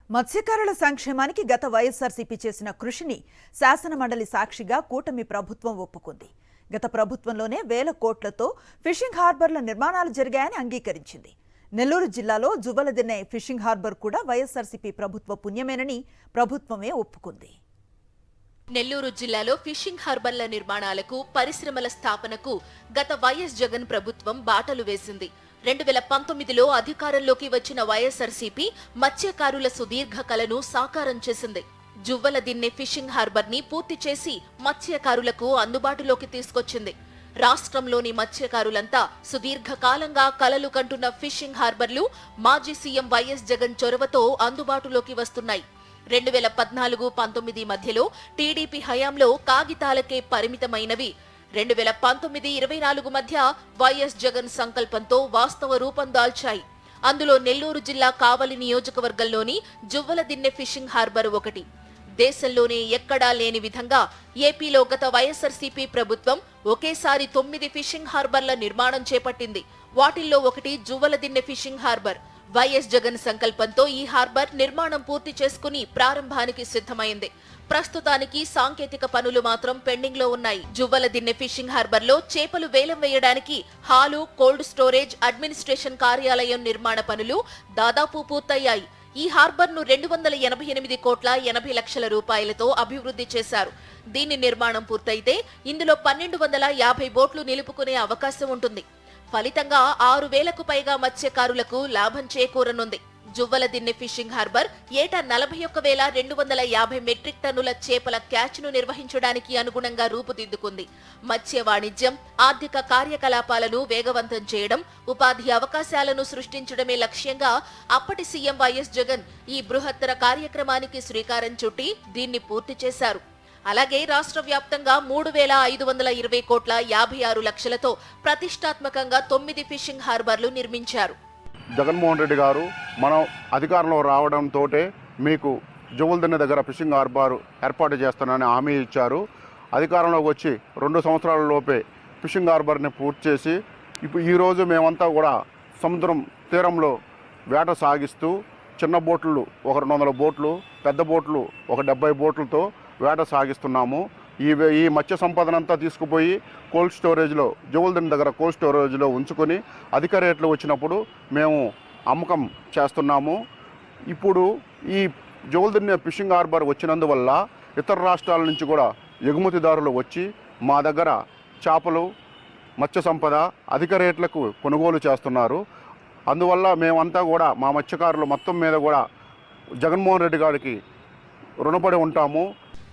మత్స్యకారుల సంక్షేమానికి గత వైఎస్ఆర్సీపీ చేసిన కృషిని శాసనమండలి సాక్షిగా కూటమి ప్రభుత్వం ఒప్పుకుంది. గత ప్రభుత్వంలోనే వేల కోట్లతో ఫిషింగ్ హార్బర్ల నిర్మాణాలు జరిగాయని అంగీకరించింది. నెల్లూరు జిల్లాలో జువ్వలదిన్నె ఫిషింగ్ హార్బర్ కూడా వైఎస్ఆర్సీపీ ప్రభుత్వ పుణ్యమేనని ప్రభుత్వమే ఒప్పుకుంది. నెల్లూరు జిల్లాలో ఫిషింగ్ హార్బర్ల నిర్మాణాలకు, పరిశ్రమల స్థాపనకు గత వైఎస్ జగన్ ప్రభుత్వం బాటలు వేసింది. 2019లో అధికారంలోకి వచ్చిన వైఎస్ఆర్సీపీ మత్స్యకారుల సుదీర్ఘ కలను సాకారం చేసింది. జువ్వలదిన్నె ఫిషింగ్ హార్బర్ ని పూర్తి చేసి మత్స్యకారులకు అందుబాటులోకి తీసుకొచ్చింది. రాష్ట్రంలోని మత్స్యకారులంతా సుదీర్ఘకాలంగా కలలు కంటున్న ఫిషింగ్ హార్బర్లు మాజీ సీఎం వైఎస్ జగన్ చొరవతో అందుబాటులోకి వస్తున్నాయి. 2014-19 మధ్యలో టీడీపీ హయాంలో కాగితాలకే పరిమితమైనవి 2019-24 మధ్య వైఎస్ జగన్ సంకల్పంతో వాస్తవ రూపం దాల్చాయి. అందులో నెల్లూరు జిల్లా కావలి నియోజకవర్గంలోని జువ్వలదిన్నె ఫిషింగ్ హార్బర్ ఒకటి. దేశంలోనే ఎక్కడా లేని విధంగా ఏపీలో గత వైఎస్ఆర్సీపీ ప్రభుత్వం ఒకేసారి 9 ఫిషింగ్ హార్బర్ల నిర్మాణం చేపట్టింది. వాటిల్లో ఒకటి Juvvaladinne fishing harbour. YS Jagan సంకల్పంతో ఈ హార్బర్ నిర్మాణం పూర్తి చేసుకుని ప్రారంభానికి సిద్ధమైంది. ప్రస్తుతానికి సాంకేతిక పనులు మాత్రం పెండింగ్ లో ఉన్నాయి. జువ్వలదిన్నె ఫిషింగ్ హార్బర్ లో చేపలు వేలం వేయడానికి హాలు, కోల్డ్ స్టోరేజ్, అడ్మినిస్ట్రేషన్ కార్యాలయం నిర్మాణ పనులు దాదాపు పూర్తయ్యాయి. ఈ హార్బర్ ను 288 కోట్ల 80 లక్షల రూపాయలతో అభివృద్ధి చేశారు. దీని నిర్మాణం పూర్తయితే ఇందులో 1250 బోట్లు నిలుపుకునే అవకాశం ఉంటుంది. ఫలితంగా 6000కు పైగా మత్స్యకారులకు లాభం చేకూరనుంది. జువ్వలదిన్నె ఫిషింగ్ హార్బర్ ఏటా 41,250 మెట్రిక్ టన్నుల చేపల క్యాచ్ ను నిర్వహించడానికి అనుగుణంగా రూపుదిద్దుకుంది. మత్స్య వాణిజ్యం, ఆర్థిక కార్యకలాపాలను వేగవంతం చేయడం, ఉపాధి అవకాశాలను సృష్టించడమే లక్ష్యంగా అప్పటి సీఎం వైఎస్ జగన్ ఈ బృహత్తర కార్యక్రమానికి శ్రీకారం చుట్టి దీన్ని పూర్తి చేశారు. అలాగే రాష్ట్ర వ్యాప్తంగా 3,520 కోట్ల 56 లక్షలతో ప్రతిష్టాత్మకంగా 9 ఫిషింగ్ హార్బర్లు నిర్మించారు. జగన్మోహన్ రెడ్డి గారు మనం అధికారంలో రావడంతో మీకు జువ్వలదిన్నె దగ్గర ఫిషింగ్ హార్బర్ ఏర్పాటు చేస్తానని హామీ ఇచ్చారు. అధికారంలోకి వచ్చి 2 సంవత్సరాల లోపే ఫిషింగ్ హార్బర్ని పూర్తి చేసి ఇప్పుడు ఈరోజు మేమంతా కూడా సముద్రం తీరంలో వేట సాగిస్తూ చిన్న బోట్లు ఒక 200 బోట్లు, పెద్ద బోట్లు ఒక 70 బోట్లతో వేట సాగిస్తున్నాము. ఈ మత్స్య సంపదనంతా తీసుకుపోయి కోల్డ్ స్టోరేజ్లో, జువ్వలదిన్నె దగ్గర కోల్డ్ స్టోరేజ్లో ఉంచుకొని అధిక రేట్లు వచ్చినప్పుడు మేము అమ్మకం చేస్తున్నాము. ఇప్పుడు ఈ జువ్వలదిన్నె ఫిషింగ్ హార్బర్ వచ్చినందువల్ల ఇతర రాష్ట్రాల నుంచి కూడా ఎగుమతిదారులు వచ్చి మా దగ్గర చేపలు, మత్స్య సంపద అధిక రేట్లకు కొనుగోలు చేస్తున్నారు. అందువల్ల మేమంతా కూడా మా మత్స్యకారులు మొత్తం మీద కూడా జగన్మోహన్ రెడ్డి గారికి రుణపడి ఉంటాము.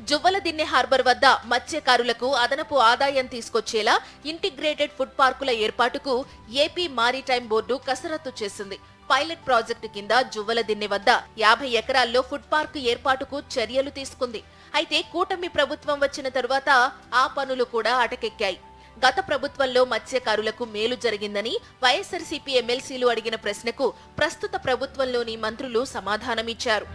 జువ్వలదిన్నె హార్బర్ వద్ద మత్స్యకారులకు అదనపు ఆదాయం తీసుకొచ్చేలా ఇంటిగ్రేటెడ్ ఫుడ్ పార్కుల ఏర్పాటుకు ఏపీ మారిటైమ్ బోర్డు కసరత్తు చేసింది. పైలట్ ప్రాజెక్టు కింద జువ్వలదిన్నె వద్ద 50 ఎకరాల్లో ఫుడ్ పార్క్ ఏర్పాటుకు చర్యలు తీసుకుంది. అయితే కూటమి ప్రభుత్వం వచ్చిన తరువాత ఆ పనులు కూడా అటకెక్కాయి. గత ప్రభుత్వంలో మత్స్యకారులకు మేలు జరిగిందని వైఎస్ఆర్సీపీ ఎమ్మెల్సీలు అడిగిన ప్రశ్నకు ప్రస్తుత ప్రభుత్వంలోని మంత్రులు సమాధానమిచ్చారు.